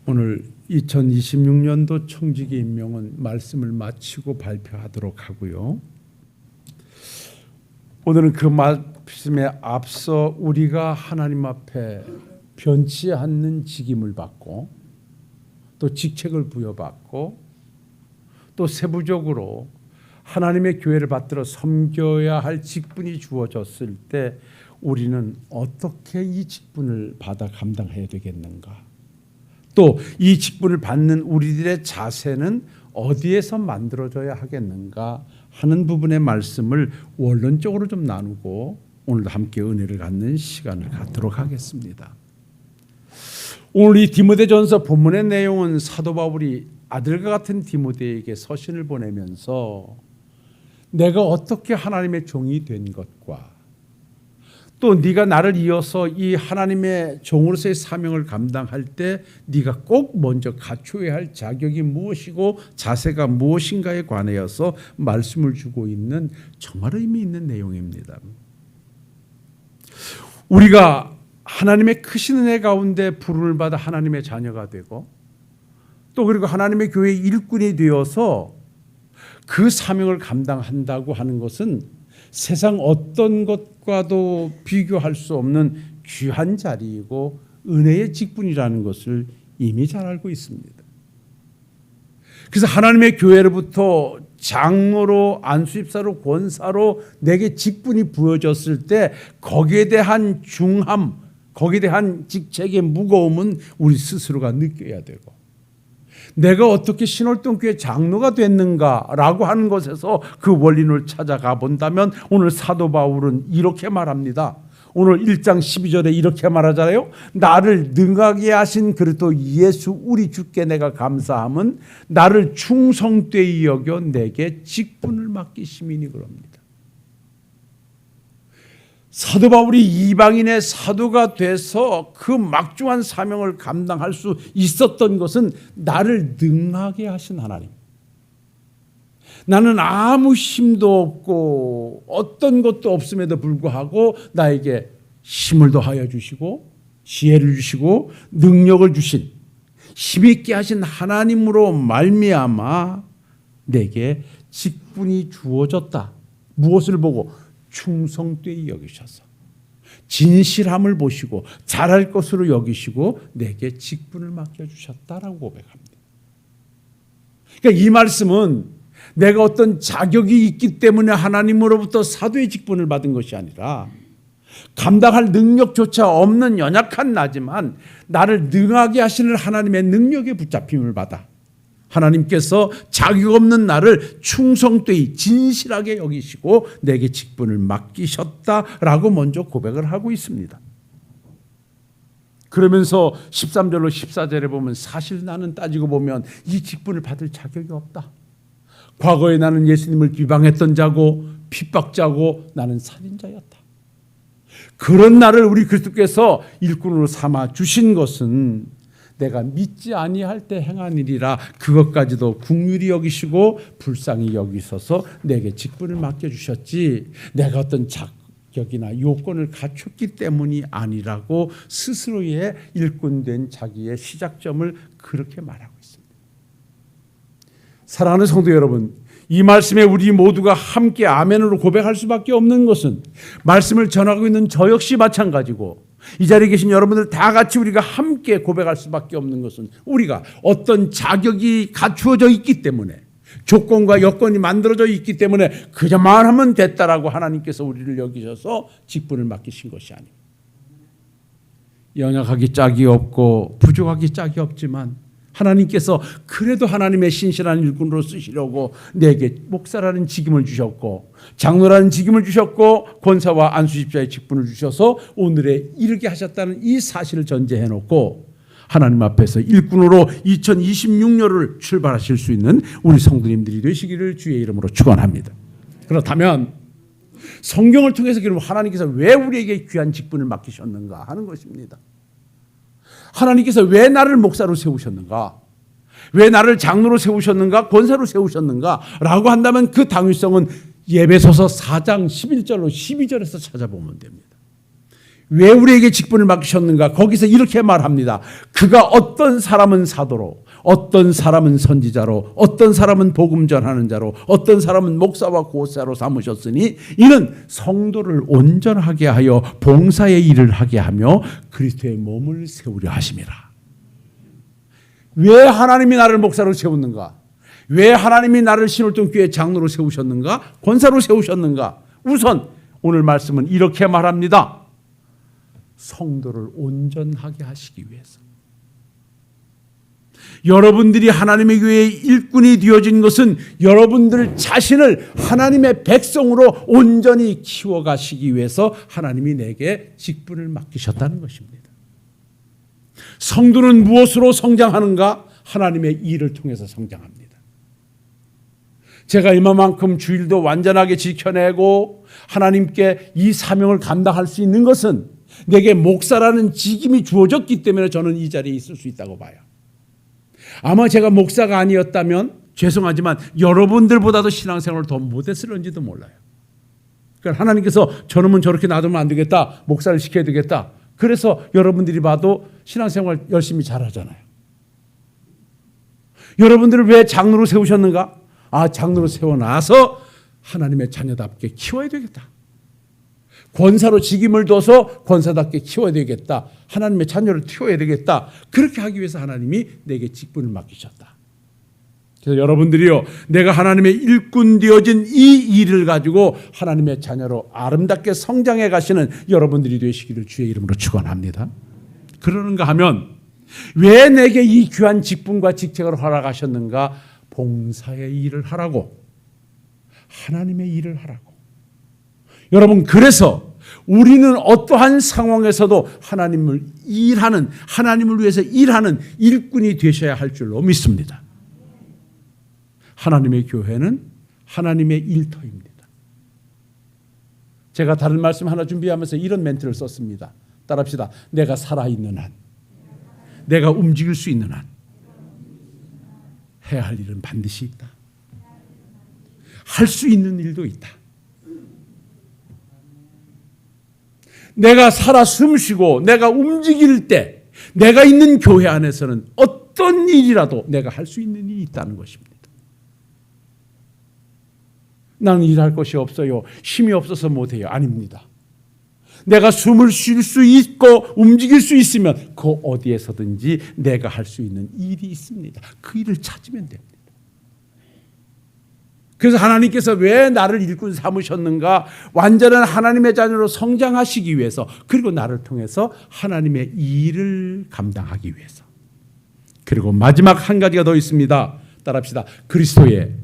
오늘 2026년도 청지기 임명은 말씀을 마치고 발표하도록 하고요. 오늘은 그 말씀에 앞서 우리가 하나님 앞에 변치 않는 직임을 받고 또 직책을 부여받고 또 세부적으로 하나님의 교회를 받들어 섬겨야 할 직분이 주어졌을 때 우리는 어떻게 이 직분을 받아 감당해야 되겠는가? 또 이 직분을 받는 우리들의 자세는 어디에서 만들어져야 하겠는가 하는 부분의 말씀을 원론적으로 좀 나누고 오늘도 함께 은혜를 갖는 시간을 갖도록 하겠습니다. 오늘 이 디모데전서 본문의 내용은 사도 바울이 아들과 같은 디모데에게 서신을 보내면서 내가 어떻게 하나님의 종이 된 것과 또 네가 나를 이어서 이 하나님의 종으로서의 사명을 감당할 때 네가 꼭 먼저 갖추어야 할 자격이 무엇이고 자세가 무엇인가에 관하여서 말씀을 주고 있는 정말 의미 있는 내용입니다. 우리가 하나님의 크신 은혜 가운데 부름을 받아 하나님의 자녀가 되고 또 그리고 하나님의 교회의 일꾼이 되어서 그 사명을 감당한다고 하는 것은 세상 어떤 것과도 비교할 수 없는 귀한 자리이고 은혜의 직분이라는 것을 이미 잘 알고 있습니다. 그래서 하나님의 교회로부터 장로로 안수집사로 권사로 내게 직분이 부여졌을 때 거기에 대한 중함, 거기에 대한 직책의 무거움은 우리 스스로가 느껴야 되고 내가 어떻게 신월동교회 장로가 됐는가라고 하는 것에서 그 원리를 찾아가 본다면 오늘 사도 바울은 이렇게 말합니다. 오늘 1장 12절에 이렇게 말하잖아요. 나를 능하게 하신 그리스도 예수 우리 주께 내가 감사함은 나를 충성되이 여겨 내게 직분을 맡기심이니 그럽니다. 사도 바울이 이방인의 사도가 돼서 그 막중한 사명을 감당할 수 있었던 것은 나를 능하게 하신 하나님. 나는 아무 힘도 없고 어떤 것도 없음에도 불구하고 나에게 힘을 더하여 주시고 지혜를 주시고 능력을 주신 힘있게 하신 하나님으로 말미암아 내게 직분이 주어졌다. 무엇을 보고? 충성되이 여기셔서 진실함을 보시고 잘할 것으로 여기시고 내게 직분을 맡겨주셨다라고 고백합니다. 그러니까 이 말씀은 내가 어떤 자격이 있기 때문에 하나님으로부터 사도의 직분을 받은 것이 아니라 감당할 능력조차 없는 연약한 나지만 나를 능하게 하시는 하나님의 능력에 붙잡힘을 받아 하나님께서 자격 없는 나를 충성되이 진실하게 여기시고 내게 직분을 맡기셨다라고 먼저 고백을 하고 있습니다. 그러면서 13절로 14절에 보면 사실 나는 따지고 보면 이 직분을 받을 자격이 없다. 과거에 나는 예수님을 비방했던 자고 핍박자고 나는 살인자였다. 그런 나를 우리 그리스도께서 일꾼으로 삼아 주신 것은 내가 믿지 아니할 때 행한 일이라 그것까지도 긍휼히 여기시고 불쌍히 여기셔서 내게 직분을 맡겨주셨지 내가 어떤 자격이나 요건을 갖췄기 때문이 아니라고 스스로의 일꾼된 자기의 시작점을 그렇게 말하고 있습니다. 사랑하는 성도 여러분, 이 말씀에 우리 모두가 함께 아멘으로 고백할 수밖에 없는 것은 말씀을 전하고 있는 저 역시 마찬가지고 이 자리에 계신 여러분들 다 같이 우리가 함께 고백할 수밖에 없는 것은 우리가 어떤 자격이 갖추어져 있기 때문에 조건과 여건이 만들어져 있기 때문에 그저만 하면 됐다라고 하나님께서 우리를 여기셔서 직분을 맡기신 것이 아니고 연약하기 짝이 없고 부족하기 짝이 없지만 하나님께서 그래도 하나님의 신실한 일꾼으로 쓰시려고 내게 목사라는 직임을 주셨고 장로라는 직임을 주셨고 권사와 안수집사의 직분을 주셔서 오늘에 이르게 하셨다는 이 사실을 전제해놓고 하나님 앞에서 일꾼으로 2026년을 출발하실 수 있는 우리 성도님들이 되시기를 주의 이름으로 축원합니다. 그렇다면 성경을 통해서 그럼 하나님께서 왜 우리에게 귀한 직분을 맡기셨는가 하는 것입니다. 하나님께서 왜 나를 목사로 세우셨는가? 왜 나를 장로로 세우셨는가? 권사로 세우셨는가? 라고 한다면 그 당위성은 예배소서 4장 11절로 12절에서 찾아보면 됩니다. 왜 우리에게 직분을 맡기셨는가? 거기서 이렇게 말합니다. 그가 어떤 사람은 사도로, 어떤 사람은 선지자로, 어떤 사람은 복음 전하는 자로, 어떤 사람은 목사와 고사로 삼으셨으니 이는 성도를 온전하게 하여 봉사의 일을 하게 하며 그리스도의 몸을 세우려 하심이라. 왜 하나님이 나를 목사로 세웠는가? 왜 하나님이 나를 신월동교회 장로로 세우셨는가? 권사로 세우셨는가? 우선 오늘 말씀은 이렇게 말합니다. 성도를 온전하게 하시기 위해서. 여러분들이 하나님의 교회의 일꾼이 되어진 것은 여러분들 자신을 하나님의 백성으로 온전히 키워가시기 위해서 하나님이 내게 직분을 맡기셨다는 것입니다. 성도는 무엇으로 성장하는가? 하나님의 일을 통해서 성장합니다. 제가 이만큼 주일도 완전하게 지켜내고 하나님께 이 사명을 감당할 수 있는 것은 내게 목사라는 직임이 주어졌기 때문에 저는 이 자리에 있을 수 있다고 봐요. 아마 제가 목사가 아니었다면 죄송하지만 여러분들보다도 신앙생활을 더 못했을런지도 몰라요. 그러니까 하나님께서 저놈은 저렇게 놔두면 안 되겠다. 목사를 시켜야 되겠다. 그래서 여러분들이 봐도 신앙생활 열심히 잘하잖아요. 여러분들을 왜 장로로 세우셨는가? 장로로 세워놔서 하나님의 자녀답게 키워야 되겠다. 권사로 직임을 둬서 권사답게 키워야 되겠다. 하나님의 자녀를 키워야 되겠다. 그렇게 하기 위해서 하나님이 내게 직분을 맡기셨다. 그래서 여러분들이요, 내가 하나님의 일꾼 되어진 이 일을 가지고 하나님의 자녀로 아름답게 성장해 가시는 여러분들이 되시기를 주의 이름으로 축원합니다. 그러는가 하면 왜 내게 이 귀한 직분과 직책을 허락하셨는가? 봉사의 일을 하라고, 하나님의 일을 하라고. 여러분, 그래서 우리는 어떠한 상황에서도 하나님을 위해서 일하는 일꾼이 되셔야 할 줄로 믿습니다. 하나님의 교회는 하나님의 일터입니다. 제가 다른 말씀 하나 준비하면서 이런 멘트를 썼습니다. 따라합시다. 내가 살아있는 한, 내가 움직일 수 있는 한 해야 할 일은 반드시 있다. 할 수 있는 일도 있다. 내가 살아 숨쉬고 내가 움직일 때 내가 있는 교회 안에서는 어떤 일이라도 내가 할 수 있는 일이 있다는 것입니다. 나는 일할 것이 없어요. 힘이 없어서 못해요. 아닙니다. 내가 숨을 쉴 수 있고 움직일 수 있으면 그 어디에서든지 내가 할 수 있는 일이 있습니다. 그 일을 찾으면 됩니다. 그래서 하나님께서 왜 나를 일꾼 삼으셨는가? 완전한 하나님의 자녀로 성장하시기 위해서, 그리고 나를 통해서 하나님의 일을 감당하기 위해서. 그리고 마지막 한 가지가 더 있습니다. 따라합시다. 그리스도의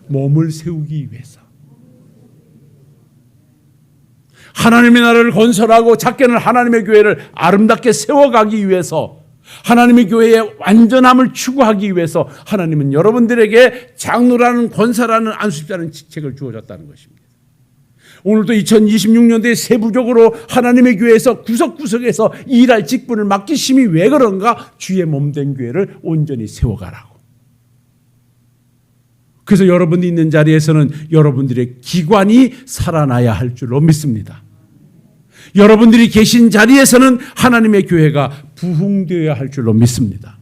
몸을 세우기 위해서. 하나님의 나라를 건설하고 작게는 하나님의 교회를 아름답게 세워가기 위해서, 하나님의 교회의 완전함을 추구하기 위해서 하나님은 여러분들에게 장로라는 권사라는 안수집자라는 직책을 주어졌다는 것입니다. 오늘도 2026년도에 세부적으로 하나님의 교회에서 구석구석에서 일할 직분을 맡기심이 왜 그런가? 주의 몸된 교회를 온전히 세워가라고. 그래서 여러분이 있는 자리에서는 여러분들의 기관이 살아나야 할 줄로 믿습니다. 여러분들이 계신 자리에서는 하나님의 교회가 부흥되어야 할 줄로 믿습니다.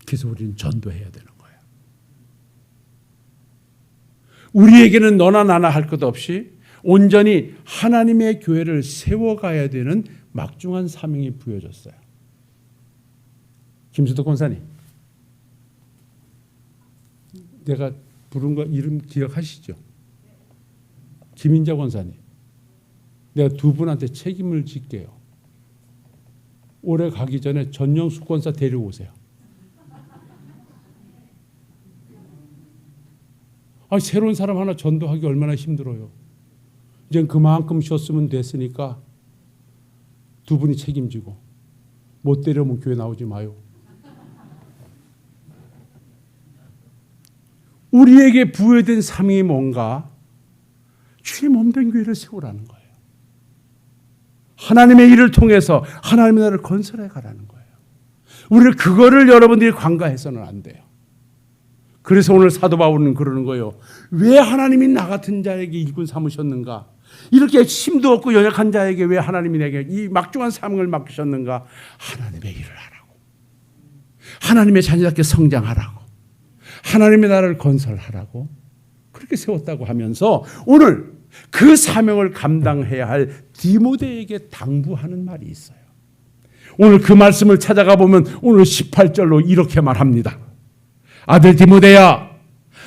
그래서 우리는 전도해야 되는 거예요. 우리에게는 너나 나나 할 것 없이 온전히 하나님의 교회를 세워가야 되는 막중한 사명이 부여졌어요. 김수덕 권사님, 내가 부른 거 이름 기억하시죠? 김인자 권사님, 내가 두 분한테 책임을 질게요. 올해 가기 전에 전영숙 권사 데려오세요. 새로운 사람 하나 전도하기 얼마나 힘들어요. 이제 그만큼 쉬었으면 됐으니까 두 분이 책임지고, 못 데려오면 교회 나오지 마요. 우리에게 부여된 사명이 뭔가? 주의 몸된 교회를 세우라는 거예요. 하나님의 일을 통해서 하나님의 나라를 건설해 가라는 거예요. 우리를 그거를 여러분들이 관가해서는 안 돼요. 그래서 오늘 사도 바울은 그러는 거예요. 왜 하나님이 나 같은 자에게 일꾼 삼으셨는가? 이렇게 힘도 없고 연약한 자에게 왜 하나님이 내게 이 막중한 사명을 맡기셨는가? 하나님의 일을 하라고. 하나님의 자녀답게 성장하라고. 하나님의 나라를 건설하라고. 그렇게 세웠다고 하면서 오늘 그 사명을 감당해야 할 디모데에게 당부하는 말이 있어요. 오늘 그 말씀을 찾아가 보면 오늘 18절로 이렇게 말합니다. 아들 디모데야,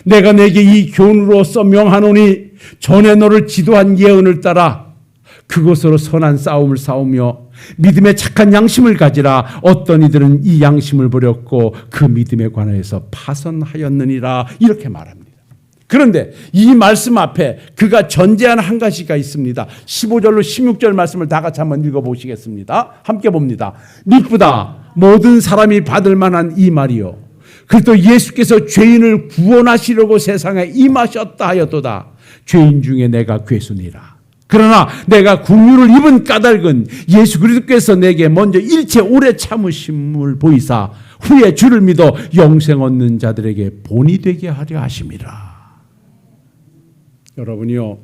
내가 내게 이 교훈으로서 명하노니 전에 너를 지도한 예언을 따라 그것으로 선한 싸움을 싸우며 믿음의 착한 양심을 가지라. 어떤 이들은 이 양심을 버렸고 그 믿음에 관하여서 파선하였느니라. 이렇게 말합니다. 그런데 이 말씀 앞에 그가 전제하는 한 가지가 있습니다. 15절로 16절 말씀을 다 같이 한번 읽어보시겠습니다. 함께 봅니다. 미쁘다 모든 사람이 받을 만한 이 말이요 그리스도 예수께서 죄인을 구원하시려고 세상에 임하셨다 하였도다. 죄인 중에 내가 괴순이라. 그러나 내가 국류를 입은 까닭은 예수 그리스도께서 내게 먼저 일체 오래 참으심을 보이사 후에 주를 믿어 영생 얻는 자들에게 본이 되게 하려 하심이라. 여러분이요,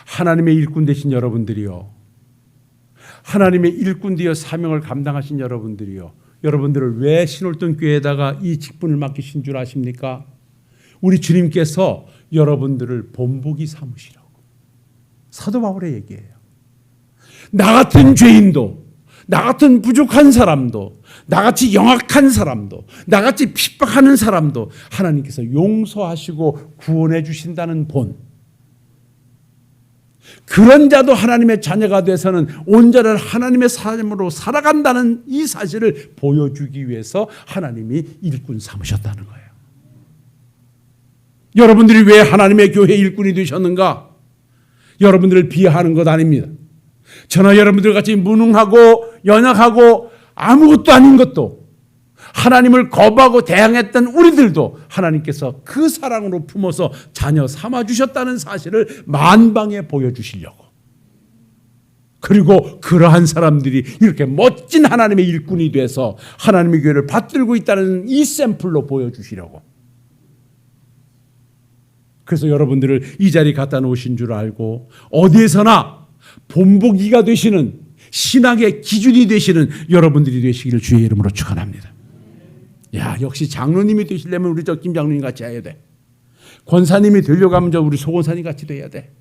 하나님의 일꾼 되신 여러분들이요, 하나님의 일꾼 되어 사명을 감당하신 여러분들이요, 여러분들을 왜 신월동 교회에다가 이 직분을 맡기신 줄 아십니까? 우리 주님께서 여러분들을 본보기 삼으시라고. 사도 바울의 얘기예요. 나 같은 죄인도, 나 같은 부족한 사람도, 나같이 영악한 사람도, 나같이 핍박하는 사람도 하나님께서 용서하시고 구원해 주신다는 본. 그런 자도 하나님의 자녀가 돼서는 온전한 하나님의 삶으로 살아간다는 이 사실을 보여주기 위해서 하나님이 일꾼 삼으셨다는 거예요. 여러분들이 왜 하나님의 교회 일꾼이 되셨는가? 여러분들을 비하하는 것 아닙니다. 저나 여러분들 같이 무능하고 연약하고 아무것도 아닌 것도 하나님을 거부하고 대항했던 우리들도 하나님께서 그 사랑으로 품어서 자녀 삼아주셨다는 사실을 만방에 보여주시려고. 그리고 그러한 사람들이 이렇게 멋진 하나님의 일꾼이 돼서 하나님의 교회를 받들고 있다는 이 샘플로 보여주시려고. 그래서 여러분들을 이 자리에 갖다 놓으신 줄 알고 어디에서나 본보기가 되시는 신앙의 기준이 되시는 여러분들이 되시기를 주의 이름으로 축원합니다. 야, 역시 장로님이 되시려면 우리 저 김 장로님 같이 해야 돼. 권사님이 되려고 하면 저 우리 소 권사님 같이 돼야 돼.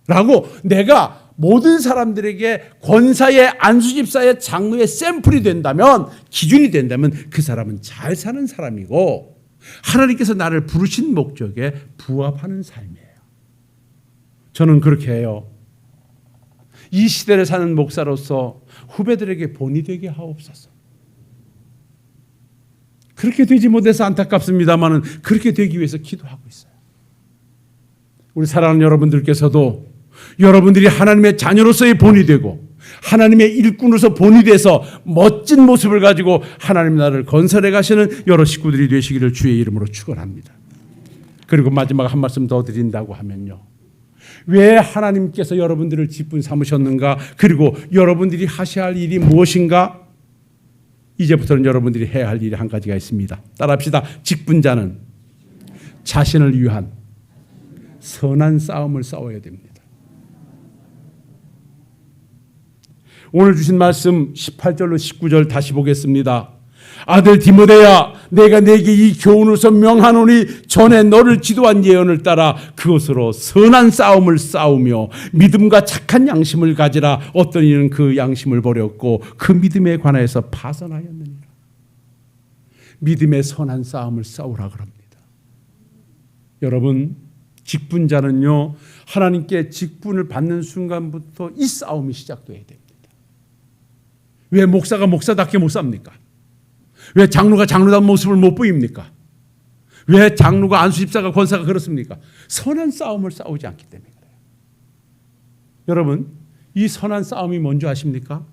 라고 내가 모든 사람들에게 권사의 안수집사의 장로의 샘플이 된다면, 기준이 된다면 그 사람은 잘 사는 사람이고 하나님께서 나를 부르신 목적에 부합하는 삶이에요. 저는 그렇게 해요. 이 시대를 사는 목사로서 후배들에게 본이 되게 하옵소서. 그렇게 되지 못해서 안타깝습니다만 그렇게 되기 위해서 기도하고 있어요. 우리 사랑하는 여러분들께서도 여러분들이 하나님의 자녀로서의 본이 되고 하나님의 일꾼으로서 본이 돼서 멋진 모습을 가지고 하나님 나라를 건설해 가시는 여러 식구들이 되시기를 주의 이름으로 축원합니다. 그리고 마지막 한 말씀 더 드린다고 하면요, 왜 하나님께서 여러분들을 직분 삼으셨는가, 그리고 여러분들이 하셔야 할 일이 무엇인가, 이제부터는 여러분들이 해야 할 일이 한 가지가 있습니다. 따라합시다. 직분자는 자신을 위한 선한 싸움을 싸워야 됩니다. 오늘 주신 말씀 18절로 19절 다시 보겠습니다. 아들 디모데야, 내가 내게 이 교훈으로서 명하노니 전에 너를 지도한 예언을 따라 그것으로 선한 싸움을 싸우며 믿음과 착한 양심을 가지라. 어떤 이는 그 양심을 버렸고 그 믿음에 관하여서 파선하였느니라. 믿음의 선한 싸움을 싸우라 그럽니다. 여러분, 직분자는요, 하나님께 직분을 받는 순간부터 이 싸움이 시작돼야 됩니다. 왜 목사가 목사답게 못 삽니까? 왜 장로가 장로다운 모습을 못 보입니까? 왜 장로가 안수집사가 권사가 그렇습니까? 선한 싸움을 싸우지 않기 때문에 그래요. 여러분, 이 선한 싸움이 뭔지 아십니까?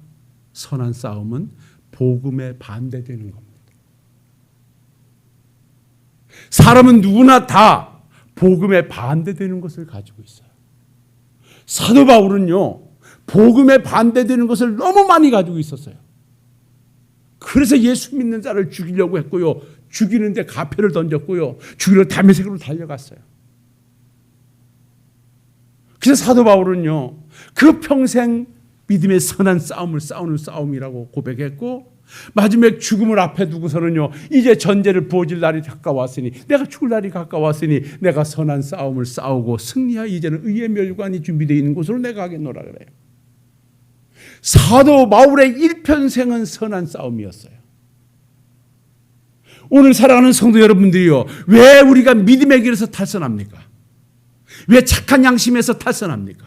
선한 싸움은 복음에 반대되는 겁니다. 사람은 누구나 다 복음에 반대되는 것을 가지고 있어요. 사도 바울은요, 복음에 반대되는 것을 너무 많이 가지고 있었어요. 그래서 예수 믿는 자를 죽이려고 했고요, 죽이는데 가패를 던졌고요, 죽이려 다메섹으로 달려갔어요. 그래서 사도 바울은요, 그 평생 믿음의 선한 싸움을 싸우는 싸움이라고 고백했고, 마지막 죽음을 앞에 두고서는요, 이제 전제를 부어질 날이 가까웠으니, 내가 죽을 날이 가까웠으니 내가 선한 싸움을 싸우고 승리하 이제는 의의 멸관이 준비되어 있는 곳으로 내가 가겠노라 그래요. 사도 바울의 일평생은 선한 싸움이었어요. 오늘 살아가는 성도 여러분들이요, 왜 우리가 믿음의 길에서 탈선합니까? 왜 착한 양심에서 탈선합니까?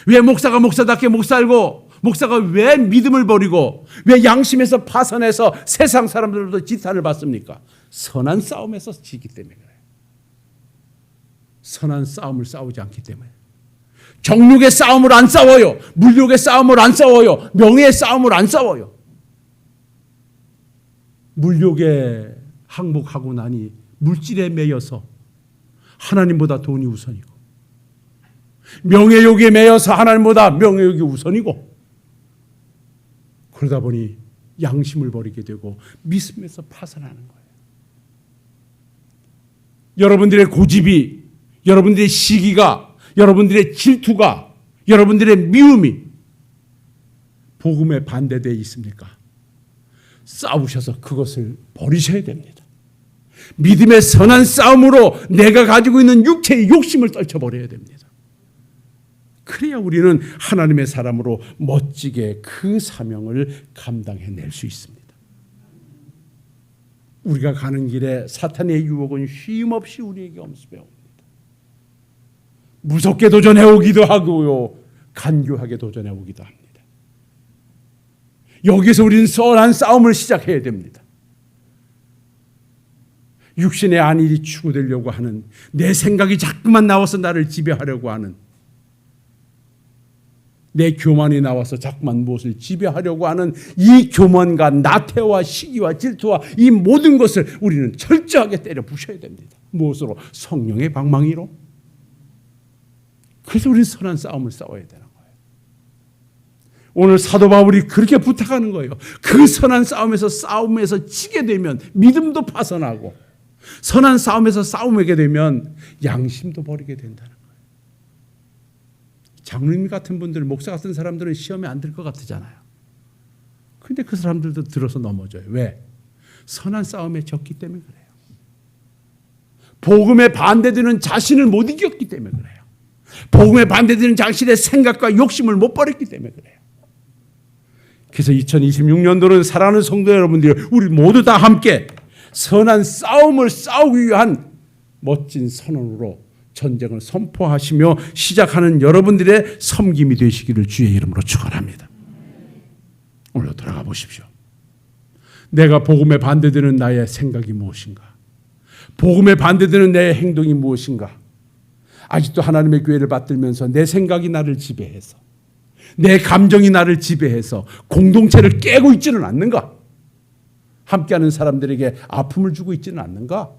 왜 목사가 목사답게 못 살고, 목사가 왜 믿음을 버리고, 왜 양심에서 파선해서 세상 사람들로부터 지탄을 받습니까? 선한 싸움에서 지기 때문에 그래요. 선한 싸움을 싸우지 않기 때문에. 정욕의 싸움을 안 싸워요. 물욕의 싸움을 안 싸워요. 명예의 싸움을 안 싸워요. 물욕에 항복하고 나니 물질에 매여서 하나님보다 돈이 우선이고, 명예욕에 매여서 하나님보다 명예욕이 우선이고, 그러다 보니 양심을 버리게 되고 믿음에서 파산하는 거예요. 여러분들의 고집이, 여러분들의 시기가, 여러분들의 질투가, 여러분들의 미움이 복음에 반대되어 있습니까? 싸우셔서 그것을 버리셔야 됩니다. 믿음의 선한 싸움으로 내가 가지고 있는 육체의 욕심을 떨쳐버려야 됩니다. 그래야 우리는 하나님의 사람으로 멋지게 그 사명을 감당해낼 수 있습니다. 우리가 가는 길에 사탄의 유혹은 쉼없이 우리에게 엄습해 옵니다. 무섭게 도전해 오기도 하고요, 간교하게 도전해 오기도 합니다. 여기서 우리는 선한 싸움을 시작해야 됩니다. 육신의 안일이 추구되려고 하는, 내 생각이 자꾸만 나와서 나를 지배하려고 하는, 내 교만이 나와서 자꾸만 무엇을 지배하려고 하는 이 교만과 나태와 시기와 질투와 이 모든 것을 우리는 철저하게 때려 부셔야 됩니다. 무엇으로? 성령의 방망이로. 그래서 우리는 선한 싸움을 싸워야 되는 거예요. 오늘 사도 바울이 그렇게 부탁하는 거예요. 그 선한 싸움에서 지게 되면 믿음도 파선하고, 선한 싸움에서 싸움하게 되면 양심도 버리게 된다는 거예요. 장로님 같은 분들, 목사 같은 사람들은 시험에 안 들 것 같잖아요. 그런데 그 사람들도 들어서 넘어져요. 왜? 선한 싸움에 졌기 때문에 그래요. 복음에 반대되는 자신을 못 이겼기 때문에 그래요. 복음에 반대되는 자신의 생각과 욕심을 못 버렸기 때문에 그래요. 그래서 2026년도는 사랑하는 성도 여러분들이 우리 모두 다 함께 선한 싸움을 싸우기 위한 멋진 선언으로 전쟁을 선포하시며 시작하는 여러분들의 섬김이 되시기를 주의 이름으로 축원합니다. 오늘 돌아가 보십시오. 내가 복음에 반대되는 나의 생각이 무엇인가? 복음에 반대되는 내 행동이 무엇인가? 아직도 하나님의 교회를 받들면서 내 생각이 나를 지배해서, 내 감정이 나를 지배해서 공동체를 깨고 있지는 않는가? 함께하는 사람들에게 아픔을 주고 있지는 않는가?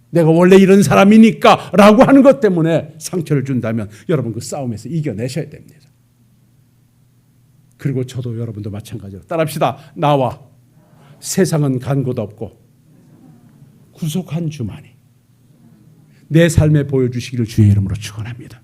내가 원래 이런 사람이니까 라고 하는 것 때문에 상처를 준다면 여러분 그 싸움에서 이겨내셔야 됩니다. 그리고 저도 여러분도 마찬가지로 따라합시다. 나와 세상은 간 곳 없고 구속한 주만이 내 삶에 보여주시기를 주의 이름으로 축원합니다.